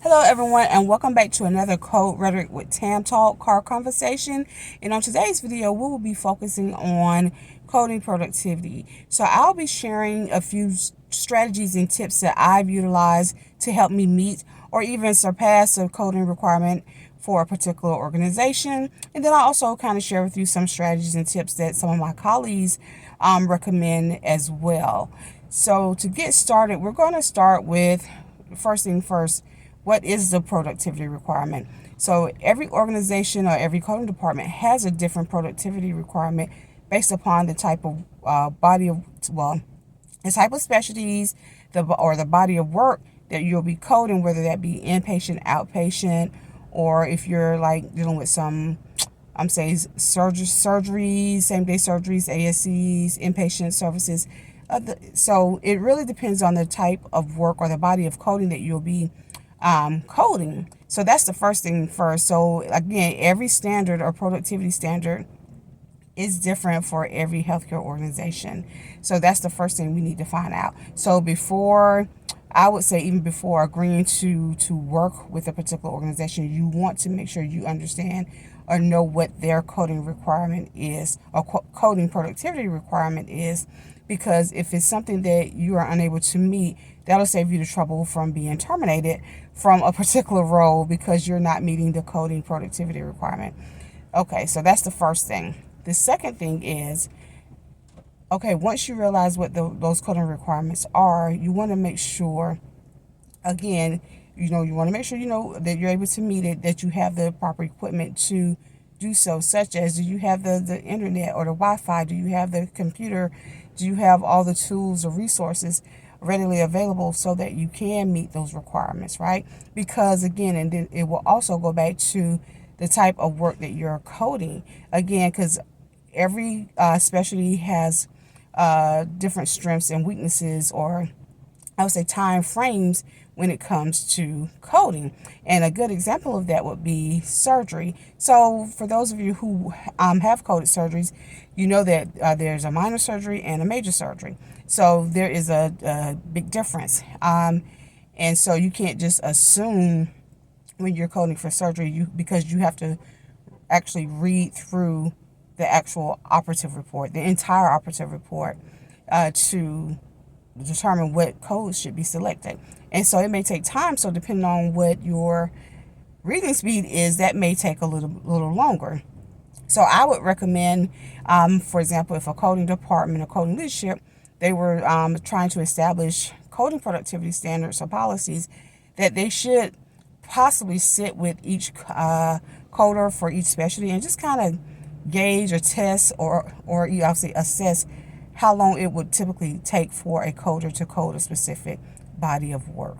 Hello, everyone, and welcome back to another Code Rhetoric with Tam Talk car conversation. And on today's video, we will be focusing on coding productivity. So I'll be sharing a few strategies and tips that I've utilized to help me meet or even surpass a coding requirement for a particular organization. And then I'll also kind of share with you some strategies and tips that some of my colleagues recommend as well. So to get started, we're going to start with first thing first. What is the productivity requirement? So every organization or every coding department has a different productivity requirement based upon the type of the type of specialties, the body of work that you'll be coding, whether that be inpatient, outpatient, or if you're like dealing with some, I'm saying surgeries, same day surgeries, ASCs, inpatient services. So it really depends on the type of work or the body of coding that you'll be coding. So that's the first thing first. So again, every standard or productivity standard is different for every healthcare organization. So that's the first thing we need to find out. So before, I would say even before agreeing to work with a particular organization, you want to make sure you understand or know what their coding requirement is or coding productivity requirement is, because if it's something that you are unable to meet, that'll save you the trouble from being terminated from a particular role because you're not meeting the coding productivity requirement. Okay, so that's the first thing. The second thing is, okay, once you realize what those coding requirements are, you want to make sure, again, you want to make sure that you're able to meet it, that you have the proper equipment to do so, such as, do you have the internet or the Wi-Fi? Do you have the computer? Do you have all the tools or resources readily available so that you can meet those requirements, right? Because again, and then it will also go back to the type of work that you're coding. Again, because every specialty has different strengths and weaknesses, or I would say time frames when it comes to coding. And a good example of that would be surgery. So for those of you who have coded surgeries, you know that there's a minor surgery and a major surgery. So there is a big difference. And so you can't just assume when you're coding for surgery, because you have to actually read through the actual operative report, the entire operative report, to determine what codes should be selected. And so it may take time. So depending on what your reading speed is, that may take a little longer. So I would recommend, for example, if a coding department or coding leadership, they were trying to establish coding productivity standards or policies, that they should possibly sit with each coder for each specialty and just kind of gauge or test or you obviously assess how long it would typically take for a coder to code a specific body of work.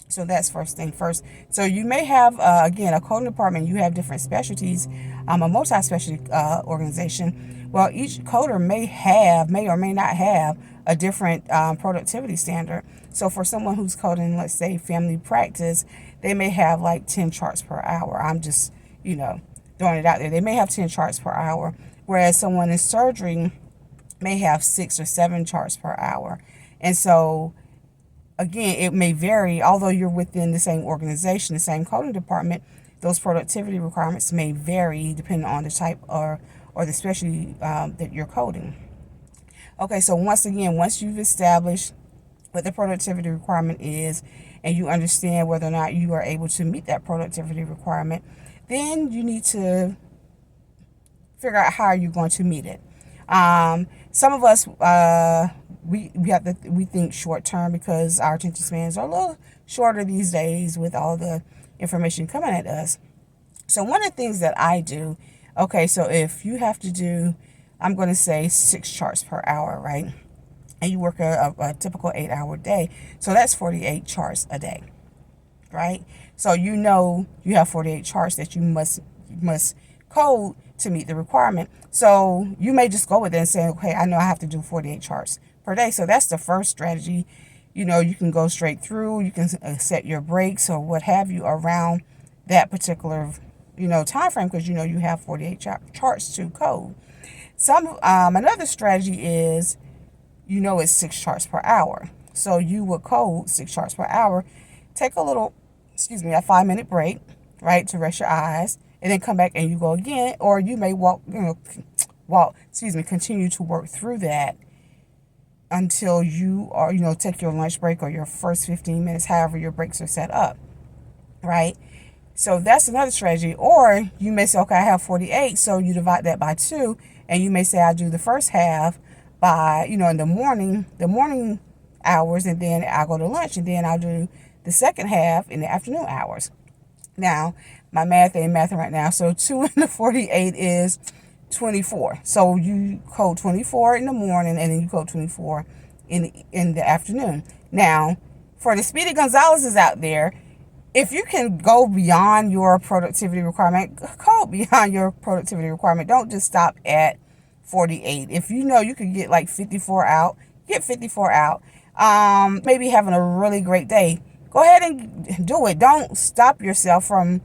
So that's first thing first. So you may have, again, a coding department, you have different specialties, a multi-specialty organization. Well, each coder may or may not have a different productivity standard. So for someone who's coding, let's say, family practice, they may have like 10 charts per hour. I'm just, throwing it out there. They may have 10 charts per hour, whereas someone in surgery may have 6 or 7 charts per hour. And so again, it may vary, although you're within the same organization, the same coding department, those productivity requirements may vary depending on the type or the specialty that you're coding. Okay, so once you've established what the productivity requirement is and you understand whether or not you are able to meet that productivity requirement, then you need to figure out how you're going to meet it. Some of us, we think short term because our attention spans are a little shorter these days with all the information coming at us. So one of the things that I do, okay, so if you have to do, I'm going to say 6 charts per hour, right? And you work a typical 8-hour day. So that's 48 charts a day, right? So you have 48 charts that you must code to meet the requirement. So you may just go with it and say, okay, I know I have to do 48 charts per day. So that's the first strategy. You can go straight through. You can set your breaks or what have you around that particular, time frame, because you have 48 charts to code. Another strategy is, it's 6 charts per hour. So you would code 6 charts per hour. Take a little a 5-minute break, right, to rest your eyes, and then come back and you go again, or you may continue to work through that until you are, take your lunch break or your first 15 minutes, however your breaks are set up, right? So that's another strategy. Or you may say, okay, I have 48, so you divide that by 2, and you may say I do the first half by, in the morning hours, and then I'll go to lunch, and then I'll do the second half in the afternoon hours. Now, my math ain't mathing right now, so 2 into 48 is 24. So you code 24 in the morning, and then you code 24 in the afternoon. Now, for the Speedy Gonzalez's out there, if you can go beyond your productivity requirement, code beyond your productivity requirement. Don't just stop at 48. If you know you could get like 54 out, get 54 out. Maybe having a really great day, go ahead and do it. Don't stop yourself from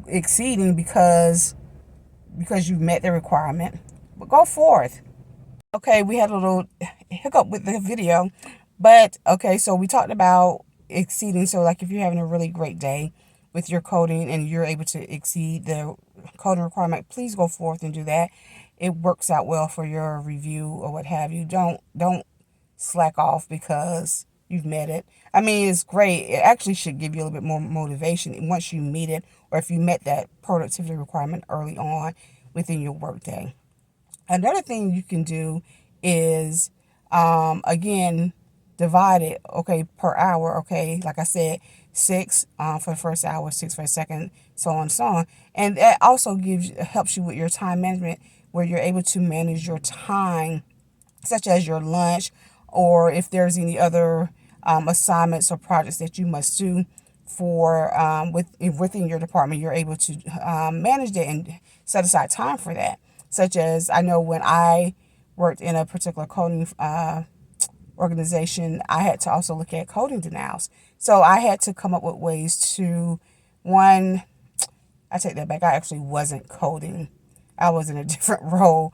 exceeding because you've met the requirement, but go forth. Okay, we had a little hiccup with the video, but okay, so we talked about exceeding. So like if you're having a really great day with your coding and you're able to exceed the coding requirement, please go forth and do that. It works out well for your review or what have you. Don't slack off because you've met it. I mean, it's great. It actually should give you a little bit more motivation once you meet it, or if you met that productivity requirement early on within your workday. Another thing you can do is, again, divide it, okay, per hour, okay, like I said, 6 for the first hour, 6 for the second, so on and so on. And that also helps you with your time management, where you're able to manage your time, such as your lunch, or if there's any other assignments or projects that you must do for within your department, you're able to manage that and set aside time for that. Such as, I know when I worked in a particular coding organization, I had to also look at coding denials. So I had to come up with ways to, one, I take that back, I actually wasn't coding. I was in a different role.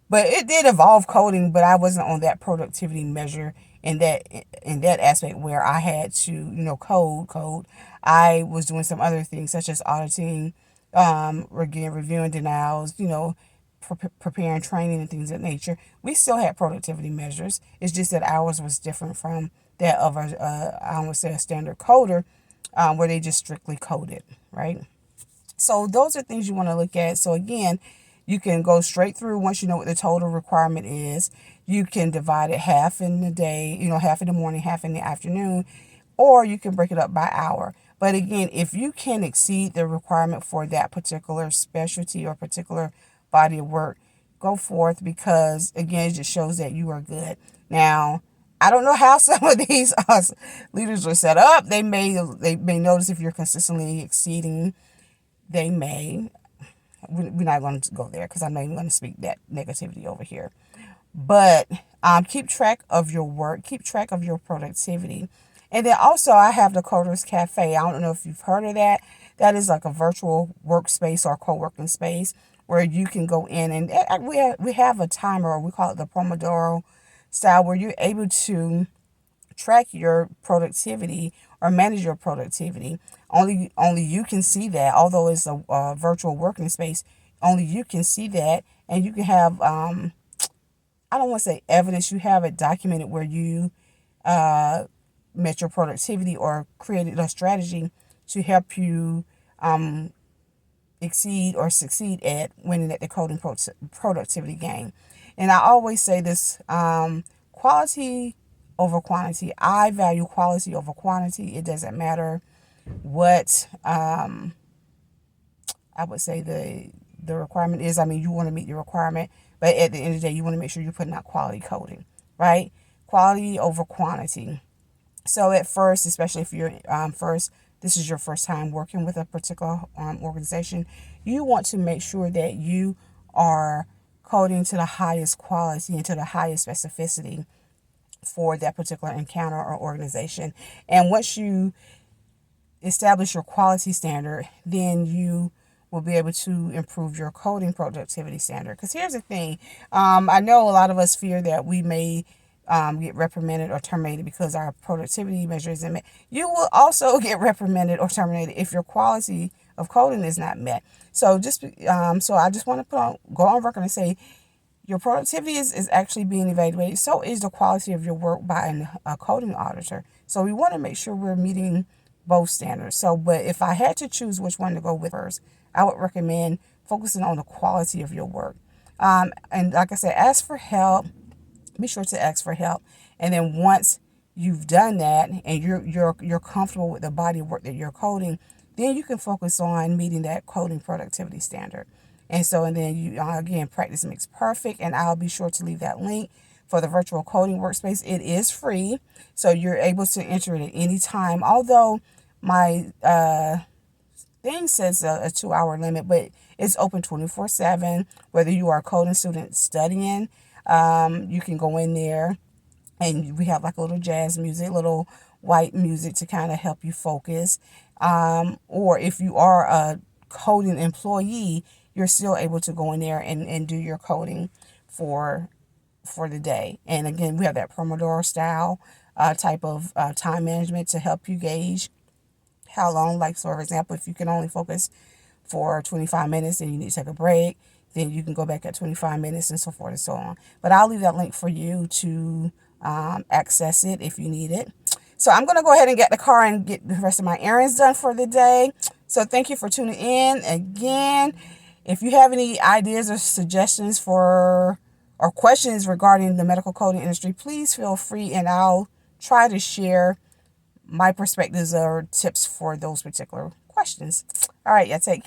But it did involve coding, but I wasn't on that productivity measure in that aspect where I had to, code. I was doing some other things such as auditing, again, reviewing denials, preparing training and things of that nature. We still had productivity measures. It's just that ours was different from that of I would say a standard coder, where they just strictly coded, right? So those are things you want to look at. So again, you can go straight through once you know what the total requirement is. You can divide it half in the day, half in the morning, half in the afternoon, or you can break it up by hour. But again, if you can exceed the requirement for that particular specialty or particular body of work, go forth, because again, it just shows that you are good. Now, I don't know how some of these leaders are set up. They may notice if you're consistently exceeding. They may. We're not going to go there because I'm not even going to speak that negativity over here. But keep track of your work. Keep track of your productivity. And then also I have the Coders Cafe. I don't know if you've heard of that. That is like a virtual workspace or co-working space where you can go in, and we have a timer, or we call it the Promodoro style, where you're able to track your productivity or manage your productivity. Only you can see that. Although it's a virtual working space, only you can see that, and you can have I don't want to say evidence. You have it documented where you met your productivity or created a strategy to help you exceed or succeed at winning at the coding productivity game. And I always say this, quality over quantity. I value quality over quantity. It doesn't matter what I would say the requirement is. I mean, you want to meet your requirement, but at the end of the day, you want to make sure you're putting out quality coding, right? Quality over quantity. So at first, especially if you're this is your first time working with a particular organization, you want to make sure that you are coding to the highest quality and to the highest specificity for that particular encounter or organization. And once you establish your quality standard, then you will be able to improve your coding productivity standard. Because here's the thing, I know a lot of us fear that we may get reprimanded or terminated because our productivity measure isn't met. You will also get reprimanded or terminated if your quality of coding is not met. So so I just want to go on record and say your productivity is actually being evaluated. So is the quality of your work by a coding auditor. So we want to make sure we're meeting both standards. So, but if I had to choose which one to go with first, I would recommend focusing on the quality of your work. And like I said, ask for help. Be sure to ask for help. And then once you've done that and you're comfortable with the body of work that you're coding, then you can focus on meeting that coding productivity standard. And then you, again, practice makes perfect. And I'll be sure to leave that link for the virtual coding workspace. It is free, so you're able to enter it at any time. Although my thing says a 2 hour limit, but it's open 24/7. Whether you are a coding student studying, you can go in there, and we have like a little jazz music, little white music to kind of help you focus. Or if you are a coding employee, you're still able to go in there and do your coding for the day. And again, we have that Promodoro style type of time management to help you gauge how long. Like, so for example, if you can only focus for 25 minutes and you need to take a break, then you can go back at 25 minutes and so forth and so on. But I'll leave that link for you to access it if you need it. So I'm going to go ahead and get the car and get the rest of my errands done for the day. So thank you for tuning in. Again, if you have any ideas or suggestions for or questions regarding the medical coding industry, please feel free, and I'll try to share my perspectives or tips for those particular questions. All right, yeah, take care.